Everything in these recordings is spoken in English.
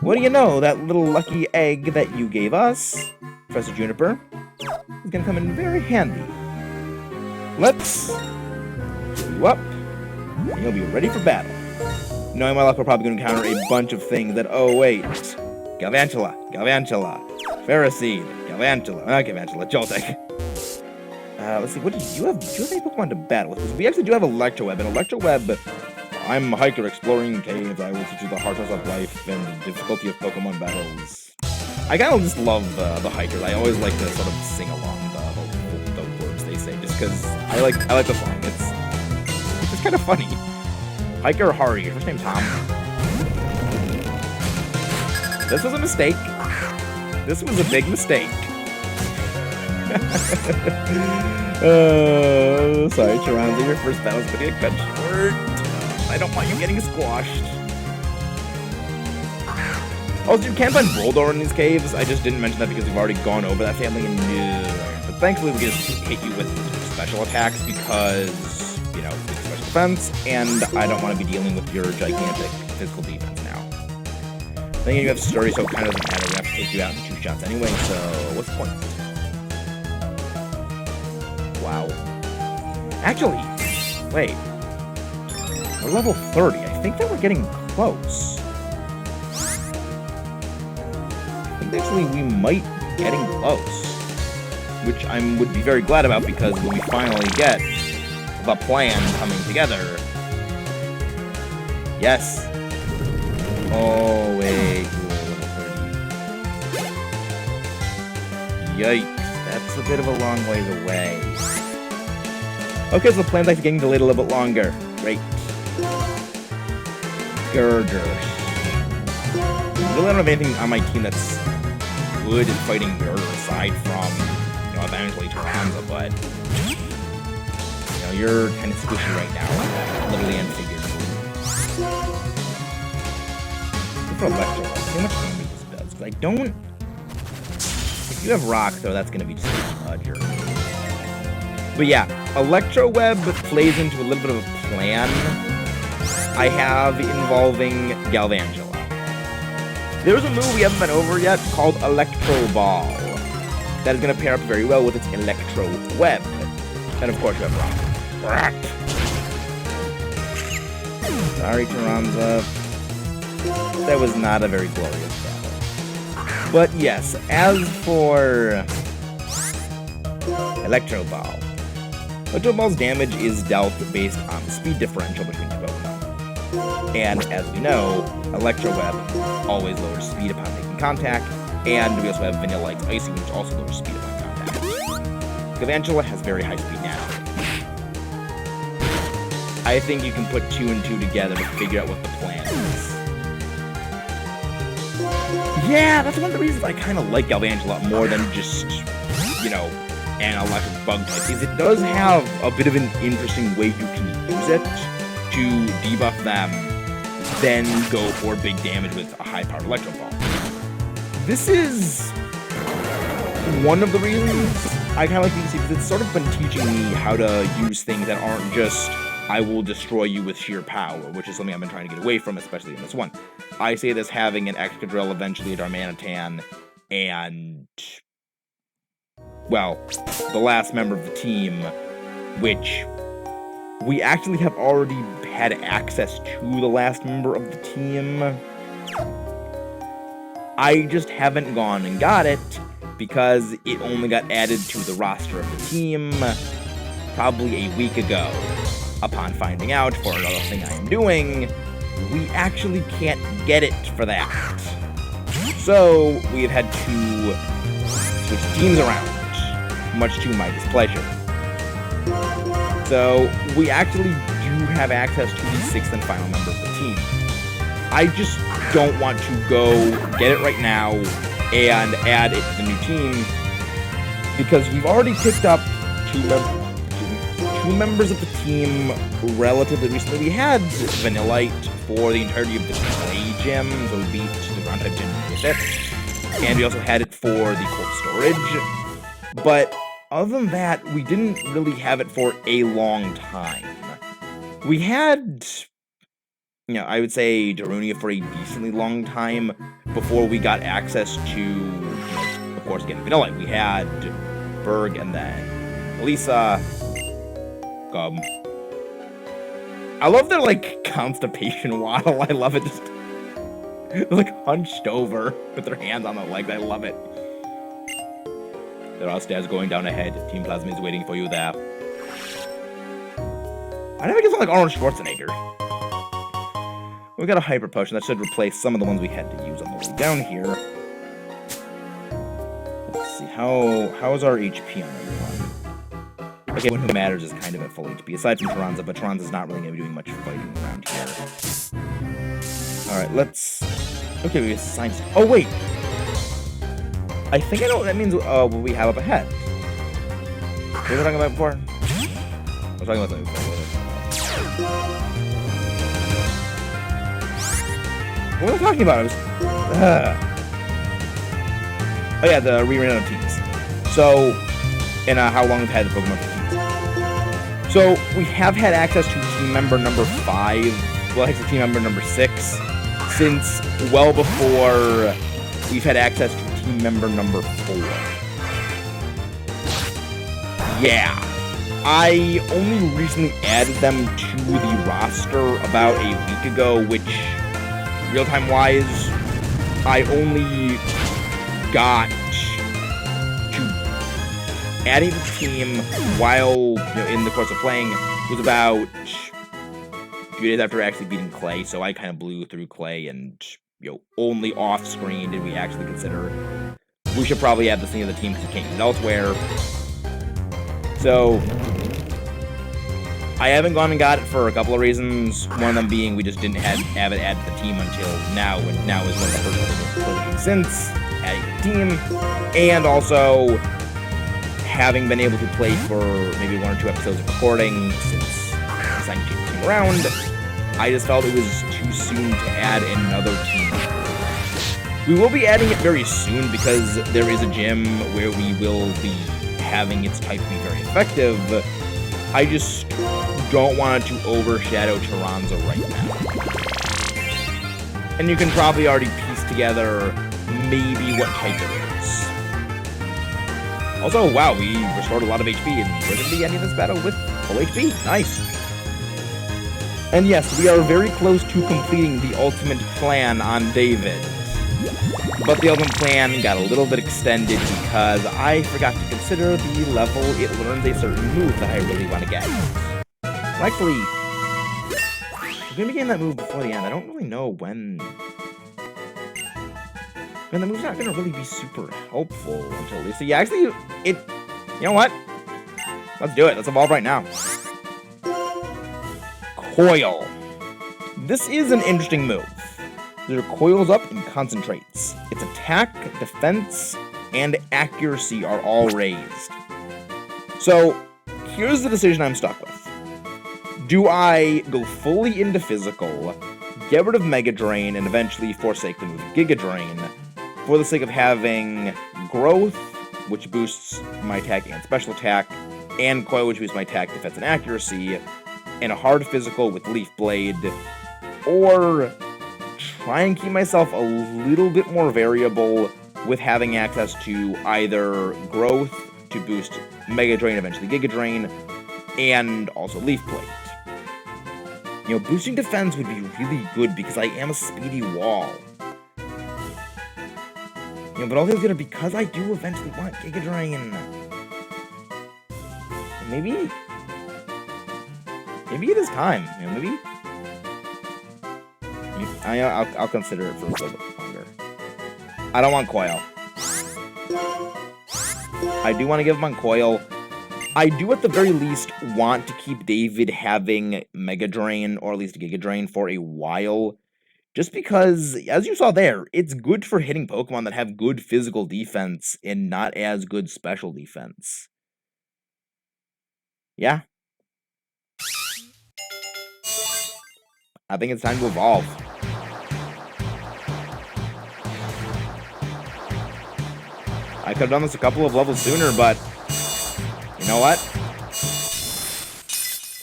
what do you know? That little lucky egg that you gave us, Professor Juniper, is gonna come in very handy. Let's fill you up, and you'll be ready for battle. Knowing my luck, we're probably going to encounter a bunch of things that, oh wait, Galvantula, Ferroseed, Galvantula, not Galvantula, Joltik. Let's see, what do you have? Do you have any Pokemon to battle with? Because we actually do have Electroweb, and Electroweb, I'm a hiker exploring caves, I will teach you the harshness of life and the difficulty of Pokemon battles. I kind of just love the hikers. I always like to sort of sing along the words they say, just because I like the song. It's just kind of funny. Hiker Hari, your first name Tom. This was a mistake. This was a big mistake. Sorry, Chiranza, your first battle's gonna get cut short. I don't want you getting squashed. Also, you can find Boldor in these caves. I just didn't mention that because we've already gone over that family and but thankfully we can just hit you with special attacks because, you know, special defense, and I don't want to be dealing with your gigantic physical defense now. Then you have Sturdy, so it kind of doesn't matter. We have to take you out in 2 shots anyway, so what's the point? Wow. Actually, wait. We're level 30. I think that we're getting close. I think actually we might be getting close. Which I would be very glad about because when we finally get the plan coming together. Yes. Oh, wait. Yikes. That's a bit of a long ways away. Okay, so the plan's actually getting delayed a little bit longer. Great. Girders. I really don't have anything on my team that's good at fighting Girder aside from, you know, eventually Taranza, but you know, you're kind of squishy right now, literally and figuratively. Look for Electro. See how much damage this does, because I don't. If you have Rock, though, that's going to be just a jerk. But yeah, Electroweb plays into a little bit of a plan I have involving Galvantula. There's a move we haven't been over yet called Electro Ball that is going to pair up very well with its Electro Web. And of course you have Rock. Sorry, Taranza. That was not a very glorious battle. But yes, as for Electro Ball, Electro Ball's damage is dealt based on the speed differential between two Pokemon. And as we know, Electroweb always lowers speed upon making contact, and we also have Vanillite's Icy, which also lowers speed upon contact. Galvantula has very high speed now. I think you can put 2 and 2 together to figure out what the plan is. Yeah, that's one of the reasons I kind of like Galvantula more than just, you know, an electric bug type, is it does have a bit of an interesting way you can use it to debuff them, then go for big damage with a high-powered Electro Ball. This is one of the reasons I kind of like DC, because it's sort of been teaching me how to use things that aren't just, I will destroy you with sheer power, which is something I've been trying to get away from, especially in this one. I say this having an Excadrill, eventually a Darmanitan, and, well, the last member of the team, which we actually have already had access to the last member of the team. I just haven't gone and got it because it only got added to the roster of the team probably a week ago. Upon finding out, for another thing I am doing, we actually can't get it for that. So we have had to switch teams around, much to my displeasure. So we actually do have access to the 6th and final member of the team. I just don't want to go get it right now and add it to the new team because we've already picked up two members of the team relatively recently. We had Vanillite for the entirety of the Clay Gym, so we beat the Ground-type gym with it. And we also had it for the Cold Storage. But other than that, we didn't really have it for a long time. We had, you know, I would say Darunia for a decently long time, before we got access to, you know, of course, again, Vanilla. We had Berg and then Elisa. I love their, like, constipation waddle. I love it. Just like hunched over with their hands on their legs. I love it. There are stairs going down ahead. Team Plasma is waiting for you there. I never get like Arnold Schwarzenegger. We got a hyper potion that should replace some of the ones we had to use on the way down here. Let's see, how is our HP on everyone? Okay, one who matters is kind of at full HP, aside from Taranza, but Taranza's not really going to be doing much fighting around here. Alright, let's... Okay, we assigned... Oh, wait! I think I know what that means, what we have up ahead. What were we talking about before? I was talking about something before. What was I talking about? Oh yeah, the rerun of teams. So, and how long we've had the Pokemon for teams. So, we have had access to team member number 5, well, actually team member number 6, since well before we've had access to team member number 4. Yeah. I only recently added them to the roster about a week ago, which, real-time wise, I only got to adding to the team while, you know, in the course of playing was about a few days after actually beating Clay, so I kind of blew through Clay, and, you know, only off-screen did we actually consider we should probably add this thing to the team because we can't use it elsewhere. So, I haven't gone and got it for a couple of reasons. One of them being we just didn't have it added to the team until now, and now is one of the first ones I've played since adding to the team. And also, having been able to play for maybe 1 or 2 episodes of recording since deciding to change the team around, I just felt it was too soon to add another team. We will be adding it very soon because there is a gym where we will be having its type be very effective. I just don't want it to overshadow Taranza right now. And you can probably already piece together maybe what type it is. Also, wow, we restored a lot of HP, and we're going to be ending this battle with full HP. Nice. And yes, we are very close to completing the ultimate plan on David. But the ultimate plan got a little bit extended because I forgot to consider the level it learns a certain move that I really want to get. Well, actually, we're going to be getting that move before the end. I don't really know when... And the move's not going to really be super helpful until at least... So yeah, actually, it... You know what? Let's do it. Let's evolve right now. Coil. This is an interesting move. It coils up and concentrates. Its attack, defense, and accuracy are all raised. So, here's the decision I'm stuck with. Do I go fully into physical, get rid of Mega Drain, and eventually forsake the move Giga Drain, for the sake of having Growth, which boosts my attack and special attack, and Coil, which boosts my attack, defense, and accuracy, and a hard physical with Leaf Blade, or try and keep myself a little bit more variable with having access to either Growth to boost Mega Drain, eventually Giga Drain, and also Leaf Blade. You know, boosting defense would be really good because I am a speedy wall. You know, but all this is gonna be because I do eventually want Giga Drain. Maybe it is time. You know, maybe. I'll consider it for a little bit longer. I don't want Coil. I do want to give him on Coil. I do at the very least want to keep David having Mega Drain, or at least Giga Drain, for a while. Just because, as you saw there, it's good for hitting Pokemon that have good physical defense and not as good special defense. Yeah. I think it's time to evolve. I could have done this a couple of levels sooner, but you know what?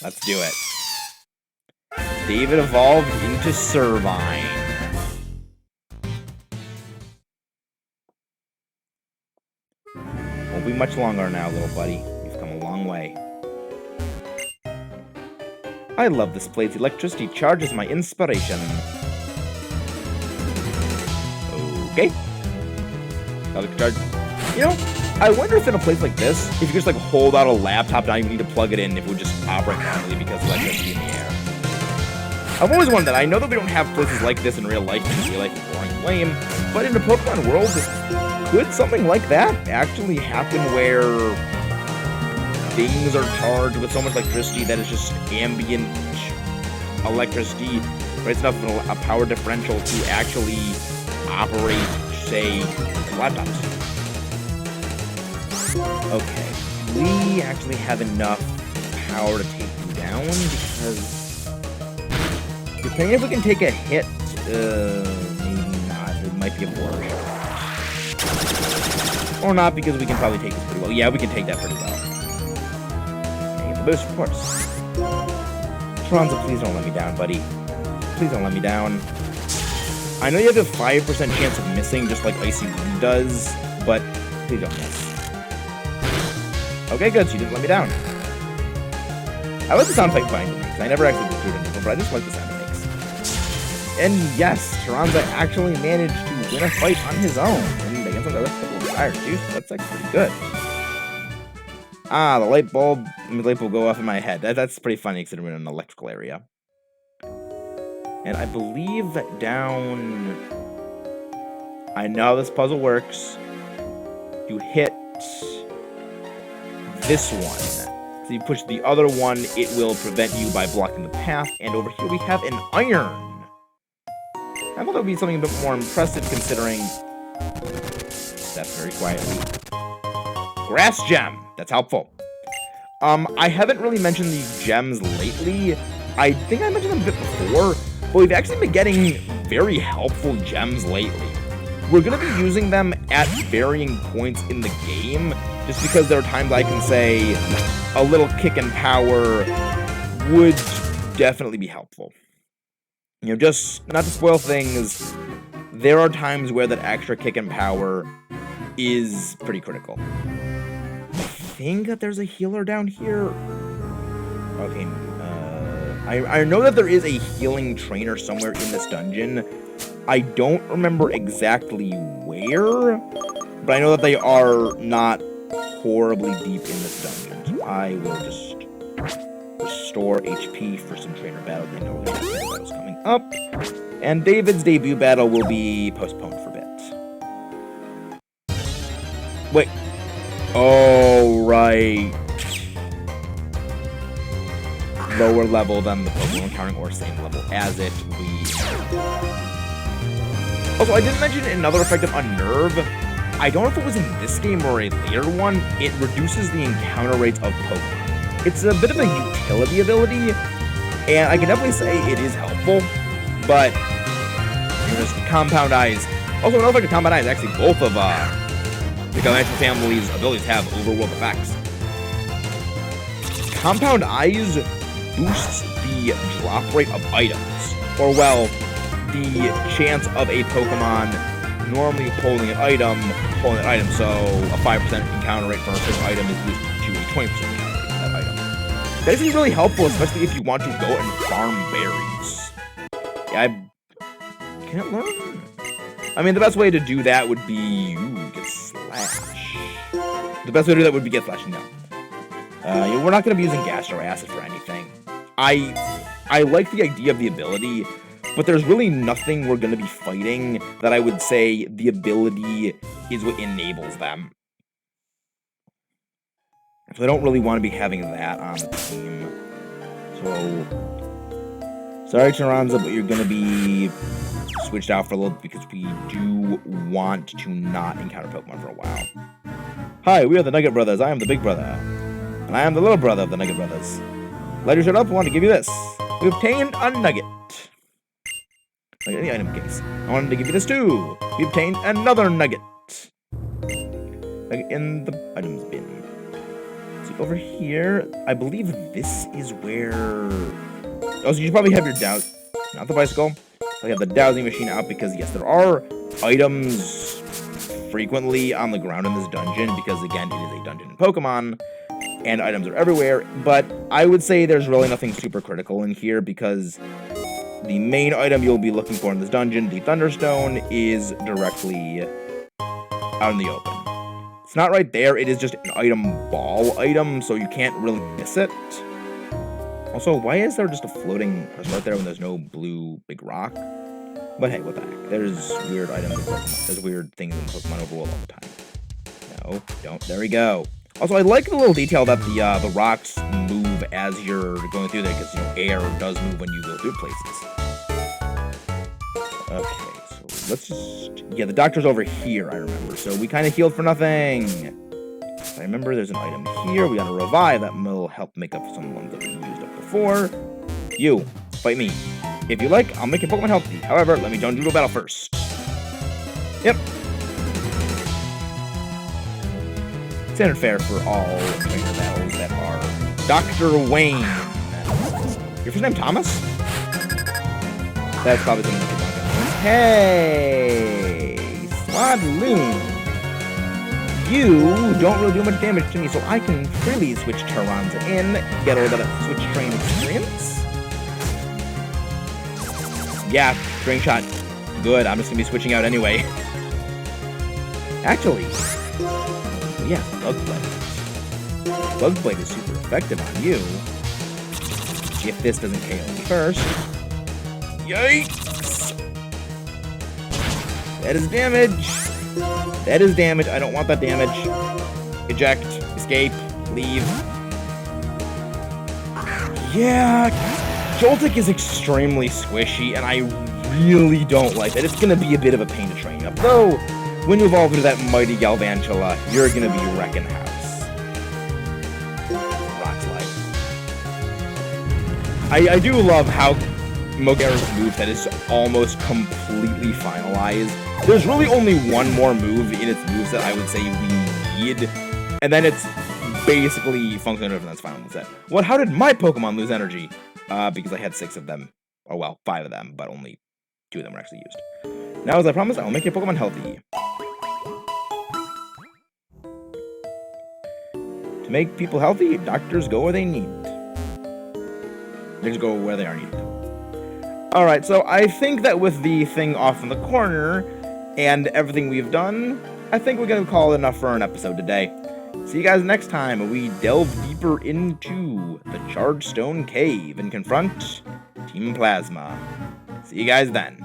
Let's do it. David evolved into Servine. Won't be much longer now, little buddy. You've come a long way. I love this place. Electricity charges my inspiration. Okay. Charge. You know, I wonder if in a place like this, if you just like hold out a laptop, not even need to plug it in, if it would just operate normally because of electricity in the air. I've always wondered that. I know that we don't have places like this in real life because real life is boring and lame, but in the Pokemon world, could something like that actually happen where things are charged with so much electricity that is just ambient electricity, but it's enough of a power differential to actually operate, say, laptops? Okay, we actually have enough power to take you down because depending if we can take a hit, maybe not. It might be a border shot. Or not, because we can probably take this pretty well. Yeah, we can take that pretty well. Boost, of course. Tronza, please don't let me down, buddy. Please don't let me down. I know you have a 5% chance of missing, just like Icy Wind does, but please don't miss. Okay, good, so you didn't let me down. I like the sound effect fine, because I never actually pursued it before, but I just like the sound it makes. And yes, Tronza actually managed to win a fight on his own, and against another couple of fires, too, so that's actually pretty good. Ah, the light bulb will go off in my head. That's pretty funny considering we're in an electrical area. And I believe that down... I know how this puzzle works. You hit this one. So you push the other one, it will prevent you by blocking the path. And over here we have an iron. I thought that would be something a bit more impressive considering... That's very quietly. Grass gem. That's helpful. I haven't really mentioned these gems lately. I think I mentioned them a bit before, but we've actually been getting very helpful gems lately. We're going to be using them at varying points in the game, just because there are times I can say a little kick and power would definitely be helpful. You know, just not to spoil things, there are times where that extra kick and power is pretty critical. I think that there's a healer down here. Okay, I know that there is a healing trainer somewhere in this dungeon. I don't remember exactly where, but I know that they are not horribly deep in this dungeon. So I will just restore HP for some trainer battles. I know we have trainer battles coming up. And David's debut battle will be postponed for a bit. Wait. Oh, right. Lower level than the Pokemon encountering, or same level as it. Also, I didn't mention another effect of Unnerve. I don't know if it was in this game or a later one. It reduces the encounter rates of Pokemon. It's a bit of a utility ability, and I can definitely say it is helpful, but there's Compound Eyes. Also, another effect of Compound Eyes, actually both of the Galactic family's abilities have overworld effects. Compound Eyes boosts the drop rate of items, or well, the chance of a Pokemon normally holding an item, so a 5% encounter rate for a certain item is boosted to a 20% encounter rate for that item. That is really helpful, especially if you want to go and farm berries. Yeah, I can't learn. I mean, the best way to do that would be, get Slash. The best way to do that would be get Slash, no. We're not going to be using Gastro Acid for anything. I like the idea of the ability, but there's really nothing we're going to be fighting that I would say the ability is what enables them. So I don't really want to be having that on the team. So, sorry, Tronza, but you're going to be switched out for a little bit because we do want to not encounter Pokemon for a while. Hi, we are the Nugget Brothers. I am the big brother. And I am the little brother of the Nugget Brothers. Glad you showed up. I want to give you this. We obtained a nugget. Like any item case. I wanted to give you this too. We obtained another nugget. Like in the items bin. See, over here, I believe this is where... Oh, so you probably have your douse... Not the bicycle. I have the dowsing machine out because, yes, there are items frequently on the ground in this dungeon because, again, it is a dungeon in Pokemon, and items are everywhere, but I would say there's really nothing super critical in here because the main item you'll be looking for in this dungeon, the Thunderstone, is directly out in the open. It's not right there, it is just an item ball item, so you can't really miss it. Also, why is there just a floating crystal right there when there's no blue big rock? But hey, what the heck? There's weird items in Pokemon. There's weird things in Pokemon overworld all the time. No, don't. There we go. Also, I like the little detail that the rocks move as you're going through there, because, you know, air does move when you go through places. Okay, so let's just... Yeah, the doctor's over here, I remember. So we kind of healed for nothing. I remember there's an item here. We got a revive. That will help make up some ones that we used up before. You, fight me. If you like, I'll make your Pokemon healthy. However, let me join you to battle first. Yep. Standard fare for all trainer battles that are Dr. Wayne. Your first name Thomas? That's probably something that you're not. Hey, Swadloon. You don't really do much damage to me, so I can freely switch Tyranza in, get a little bit of switch train experience. Yeah, String Shot. Good, I'm just gonna be switching out anyway. Actually, yeah, Bug Blade. Bug Blade is super effective on you. If this doesn't KO me first. Yikes! That is damage. That is damage. I don't want that damage. Eject. Escape. Leave. Yeah. Joltik is extremely squishy, and I really don't like that. It's going to be a bit of a pain to train up. Though, when you evolve into that mighty Galvantula, you're going to be wrecking house. Rock Slide. I do love how Mogera's moveset is almost completely finalized. There's really only one more move in its moveset I would say we need, and then it's basically functionally different than its final moveset. What? How did my Pokemon lose energy? Because I had 6 of them. Or, well, 5 of them, but only 2 of them were actually used. Now, as I promised, I will make your Pokemon healthy. To make people healthy, doctors go where they need. They just go where they are needed. Alright, so I think that with the thing off in the corner, and everything we've done, I think we're going to call it enough for an episode today. See you guys next time when we delve deeper into the Charged Stone Cave and confront Team Plasma. See you guys then.